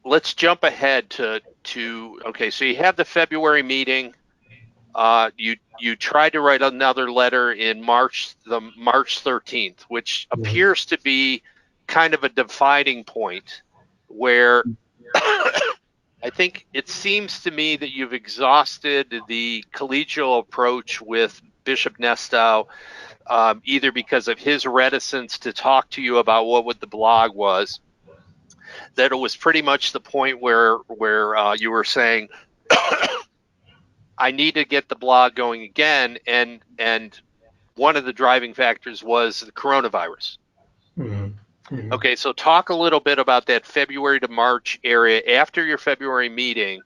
let's jump ahead to okay. So you have the February meeting. You tried to write another letter in March 13th, which appears to be kind of a dividing point where I think it seems to me that you've exhausted the collegial approach with Bishop Nestow, either because of his reticence to talk to you about what the blog was, that it was pretty much the point where you were saying, I need to get the blog going again, and one of the driving factors was the coronavirus. Okay, so talk a little bit about that February to March area after your February meeting.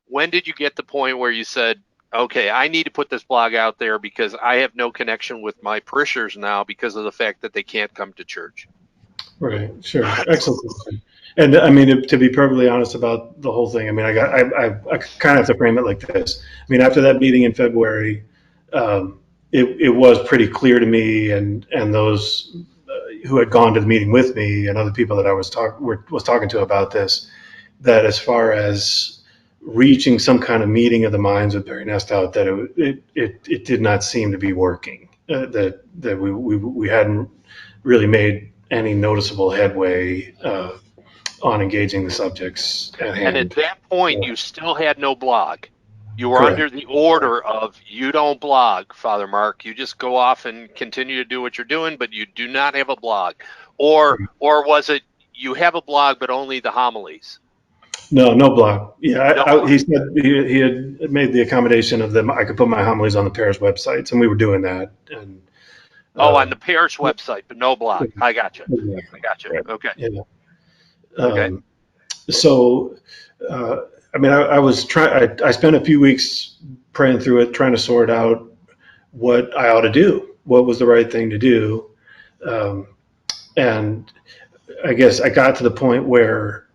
When did you get the point where you said, okay, I need to put this blog out there because I have no connection with my parishioners now because of the fact that they can't come to church? Right. Sure. Excellent question. And I mean, to be perfectly honest about the whole thing, I mean, I kind of have to frame it like this. I mean, after that meeting in February, it was pretty clear to me and those who had gone to the meeting with me and other people that I was talking to about this, that as far as reaching some kind of meeting of the minds with Barry Nestow, that it did not seem to be working. That we hadn't really made any noticeable headway on engaging the subjects at hand. And at that point, you still had no blog. You were Correct. under the order of, you don't blog, Father Mark. You just go off and continue to do what you're doing, but you do not have a blog. Or was it you have a blog, but only the homilies? No blog. Yeah, No blog. he said he had made the accommodation of them. I could put my homilies on the parish websites, and we were doing that. And on the parish website, but no blog. I got you. I got you. Right. Okay. Yeah. Okay. So, I mean, I was trying. I spent a few weeks praying through it, trying to sort out what I ought to do, what was the right thing to do, and I guess I got to the point where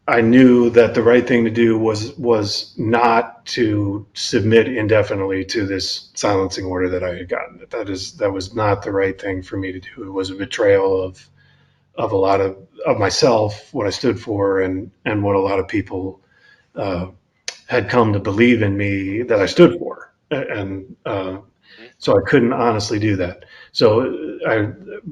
I knew that the right thing to do was not to submit indefinitely to this silencing order that I had gotten. That was not the right thing for me to do. It was a betrayal of a lot of myself, what I stood for, and what a lot of people had come to believe in me that I stood for, and so I couldn't honestly do that. So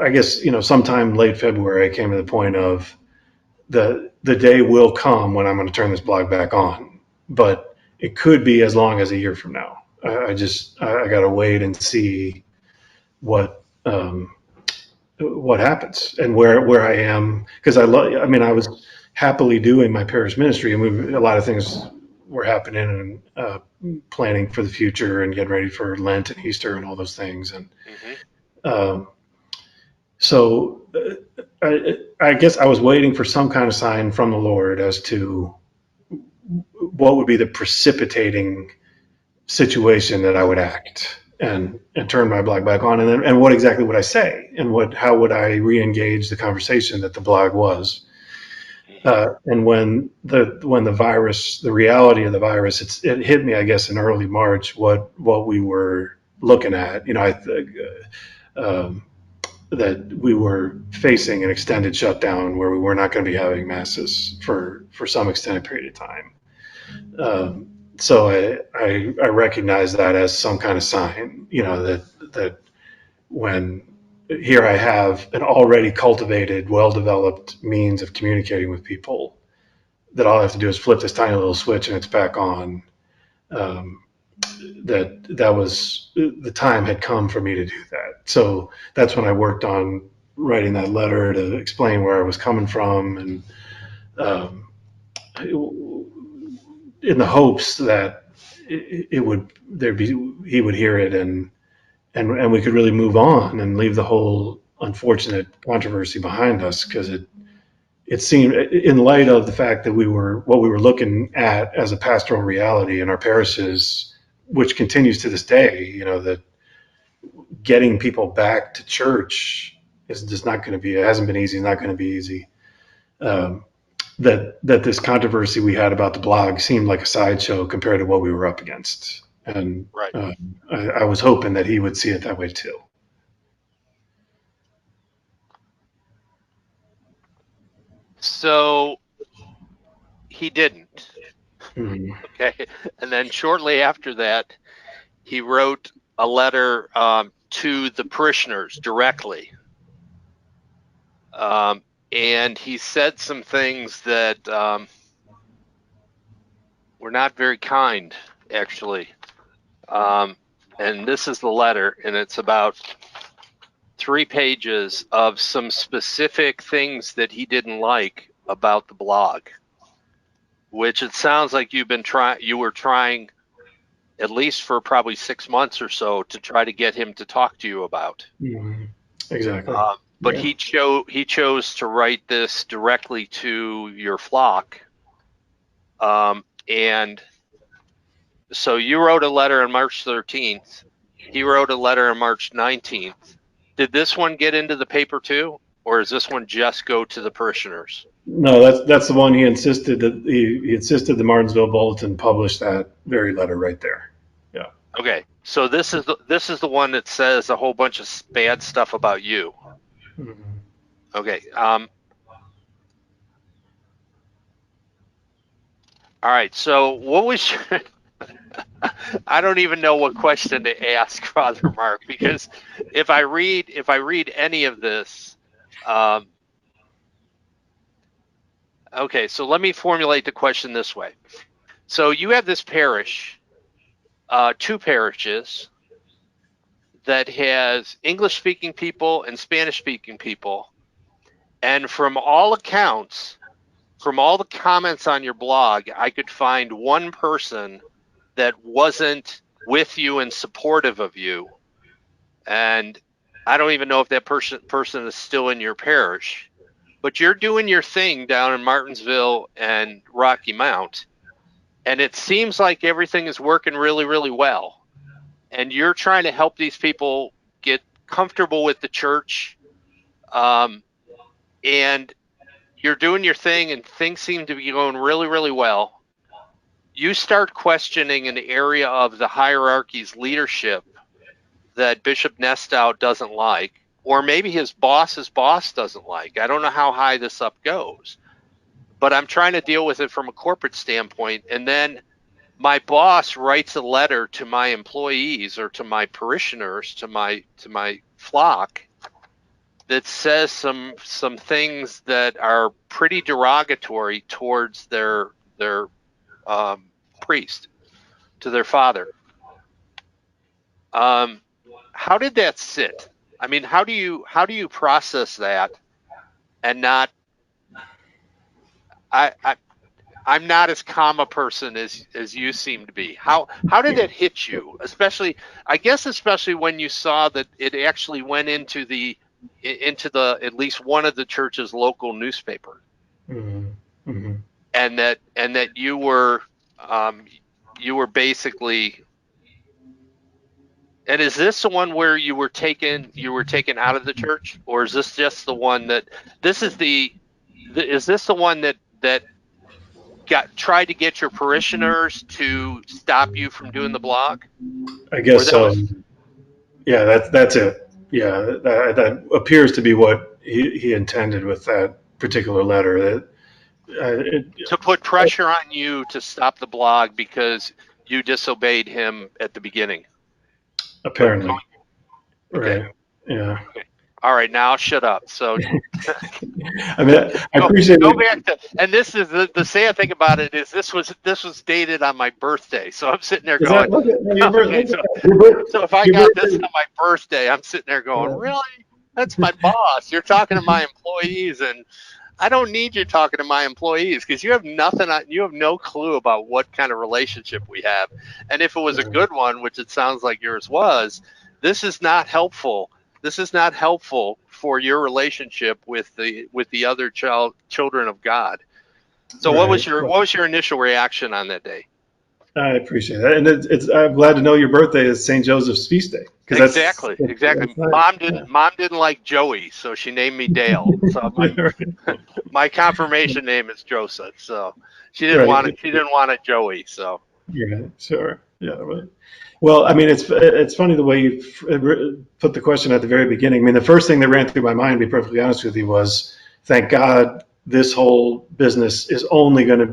I guess sometime late February, I came to the point of the day will come when I'm going to turn this blog back on, but it could be as long as a year from now. I got to wait and see what happens and where I am, because I was happily doing my parish ministry, and a lot of things were happening and planning for the future and getting ready for Lent and Easter and all those things. And so I guess I was waiting for some kind of sign from the Lord as to what would be the precipitating situation that I would act and turn my blog back on, and what exactly would I say, and how would I re-engage the conversation that the blog was. And when the virus, the reality of the virus, it hit me, I guess, in early March, what we were looking at. I think that we were facing an extended shutdown where we were not going to be having masses for some extended period of time. So I recognize that as some kind of sign, that when here I have an already cultivated, well-developed means of communicating with people, that all I have to do is flip this tiny little switch and it's back on. That was the time had come for me to do that. So that's when I worked on writing that letter to explain where I was coming from, and in the hopes that he would hear it, and we could really move on and leave the whole unfortunate controversy behind us, because it seemed, in light of the fact that what we were looking at as a pastoral reality in our parishes, which continues to this day, that getting people back to church is just not going to be, it hasn't been easy, it's not going to be easy. That this controversy we had about the blog seemed like a sideshow compared to what we were up against. And right. I was hoping that he would see it that way too. So he didn't. Mhm. Okay. And then shortly after that, he wrote a letter to the parishioners directly. And he said some things that were not very kind, actually. And this is the letter, and it's about 3 pages of some specific things that he didn't like about the blog, which it sounds like you were trying at least for probably 6 months or so to try to get him to talk to you about. Mhm. Exactly. But Yeah. he chose to write this directly to your flock. And so you wrote a letter on March 13th. He wrote a letter on March 19th. Did this one get into the paper too? Or does this one just go to the parishioners? No, that's the one he insisted that he insisted the Martinsville Bulletin publish that very letter right there. Yeah. Okay, so this is the one that says a whole bunch of bad stuff about you. Mhm. Okay. All right. So what was your, I don't even know what question to ask Father Mark, because if I read any of this, okay, so let me formulate the question this way. So you have this parish, 2 parishes that has English-speaking people and Spanish-speaking people, and from all accounts, from all the comments on your blog, I could find one person that wasn't with you and supportive of you. And I don't even know if that person is still in your parish, but you're doing your thing down in Martinsville and Rocky Mount. And it seems like everything is working really, really well. And you're trying to help these people get comfortable with the church. And you're doing your thing, and things seem to be going really, really well. You start questioning an area of the hierarchy's leadership that Bishop Nestow doesn't like, or maybe his boss's boss doesn't like. I don't know how high this up goes, but I'm trying to deal with it from a corporate standpoint. And then my boss writes a letter to my employees or to my parishioners, to my flock, that says some things that are pretty derogatory towards their priest, to their father. How did that sit? I mean, how do you process that and not? I'm not as calm a person as you seem to be. How did that hit you? Especially, I guess, especially when you saw that it actually went into the at least one of the church's local newspaper, Mhm. Mhm. and that you were basically. And is this the one where you were taken out of the church, or is this just the one that is this the one that tried to get your parishioners to stop you from doing the blog? I Or guess that so. was Yeah, that's it. Yeah, that appears to be what he intended with that particular letter. That it, to put pressure on you to stop the blog because you disobeyed him at the beginning. But apparently, okay. right? Yeah. All right, now shut up. So I mean, I appreciate go it. back to, and this is the sad thing about it is this was dated on my birthday. So I'm sitting there Is that going, look at your okay, birthday? Your, so if I your got this birthday. on my birthday, I'm sitting there going, really? That's my boss. You're talking to my employees, and I don't need you talking to my employees because you have you have no clue about what kind of relationship we have. And if it was a good one, which it sounds like yours was, this is not helpful. This is not helpful for your relationship with the other children of God. So what Right. was your initial reaction on that day? I appreciate that, and I'm glad to know your birthday is St. Joseph's feast day because Exactly. that's nice. Yeah. Mom didn't like Joey, so she named me Dale. So my confirmation name is Joseph. So Right. she didn't want a Joey. So Yeah. Sure. Yeah. Right. Well, I mean, it's funny the way you put the question at the very beginning. I mean, the first thing that ran through my mind, to be perfectly honest with you, was thank God this whole business is only going to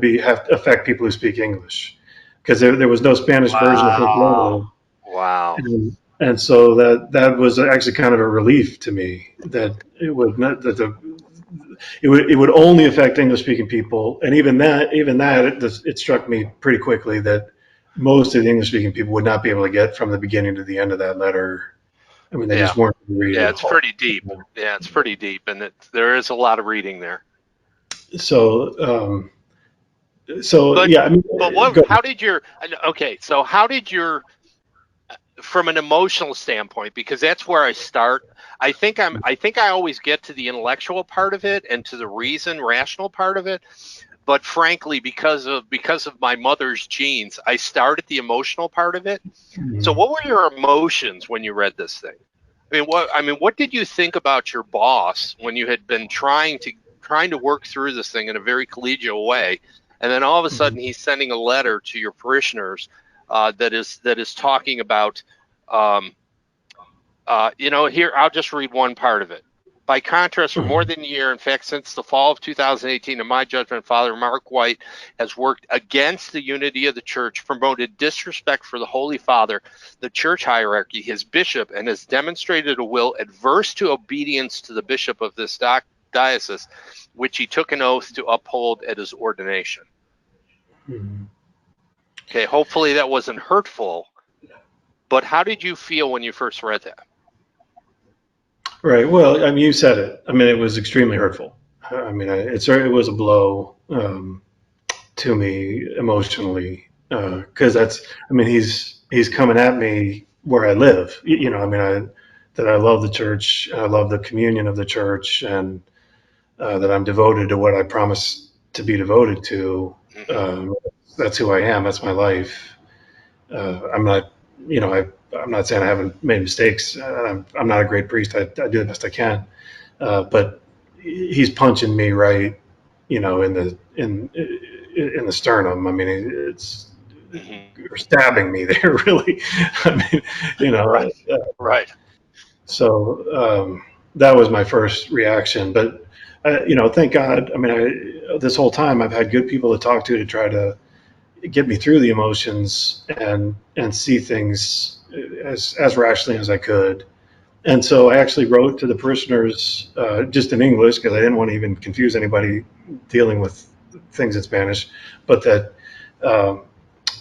affect people who speak English, because there was no Spanish version of his Wow. letter. Wow. And so that was actually kind of a relief to me, that it would not that the it would only affect English speaking people. And even that it struck me pretty quickly that most of the English speaking people would not be able to get from the beginning to the end of that letter. I mean, they Yeah. just weren't going to read Yeah, it it's whole. pretty deep. Yeah, it's pretty deep, and there is a lot of reading there. So But yeah, I mean, but what? go How did your? Okay, so how did your, from an emotional standpoint, because that's where I start. I think I always get to the intellectual part of it and to the rational part of it. But frankly, because of my mother's genes, I start at the emotional part of it. So ahead. what were your emotions when you read this thing? What did you think about your boss when you had been trying to work through this thing in a very collegial way, and then all of a sudden he's sending a letter to your parishioners that is talking about, um, here, I'll just read one part of it. By contrast, for more than a year, in fact, since the fall of 2018, in my judgment, Father Mark White has worked against the unity of the church, promoted disrespect for the Holy Father, the church hierarchy, his bishop, and has demonstrated a will adverse to obedience to the bishop of this diocese, which he took an oath to uphold at his ordination. Okay, hopefully that wasn't hurtful, but how did you feel when you first read that? Right. Well, I mean, you said it. I mean, it was extremely hurtful. I mean, it was a blow to me emotionally, because I mean, he's coming at me where I live. I mean, that I love the church, I love the communion of the church, and that I'm devoted to what I promised to be devoted to. Um, that's who I am. That's my life. I'm not, I'm not saying I haven't made mistakes. I'm not a great priest. I do the best I can, but he's punching me right, in the sternum. I mean, it's stabbing me there, really. I mean, you Right, know, right, so that was my first reaction. But thank God. I mean, this whole time I've had good people to talk to try to get me through the emotions and see things as rationally as I could. And so I actually wrote to the parishioners just in English, because I didn't want to even confuse anybody dealing with things in Spanish, but um,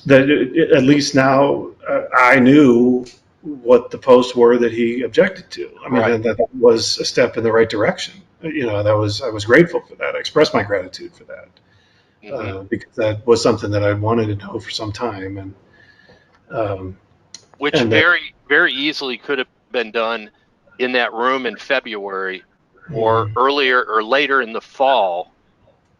that at least now I knew what the posts were that he objected to. I mean, right. that was a step in the right direction. I was grateful for that. I expressed my gratitude for that, hmm because that was something that I wanted to know for some time, um, Which and that. very, very easily could have been done in that room in February or Mhm, earlier or later in the fall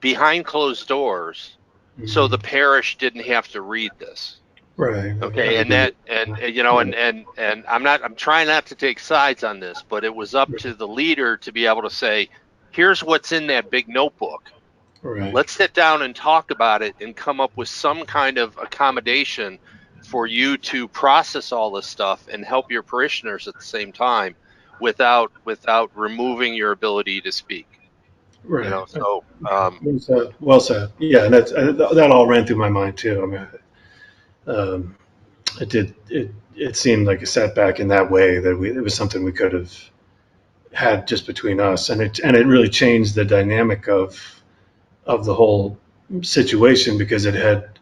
behind closed doors, so the mhm. parish didn't have to read this. Right, I Okay, and agree. that and you know and I'm trying not to take sides on this, but it was up to the leader to be able to say, here's what's in that big notebook. Right, Let's sit down and talk about it and come up with some kind of accommodation for you to process all this stuff and help your parishioners at the same time without removing your ability to speak. right. So Well said. Well said. Yeah, and that all ran through my mind too. I mean, um, it seemed like a setback in that way, that it was something we could have had just between us, and it really changed the dynamic of the whole situation, because it had,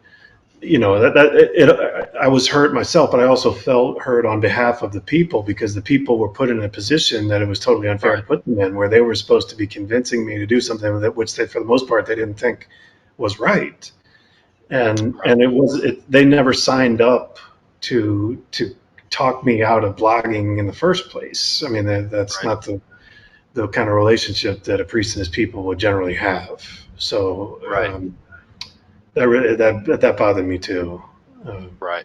I was hurt myself, but I also felt hurt on behalf of the people, because the people were put in a position that it was totally unfair to right, put them in, where they were supposed to be convincing me to do something that, which they, for the most part, they didn't think was right. And they never signed up to talk me out of blogging in the first place. I mean, that's right, not the kind of relationship that a priest and his people would generally have. So right, that bothered me too. Um, right.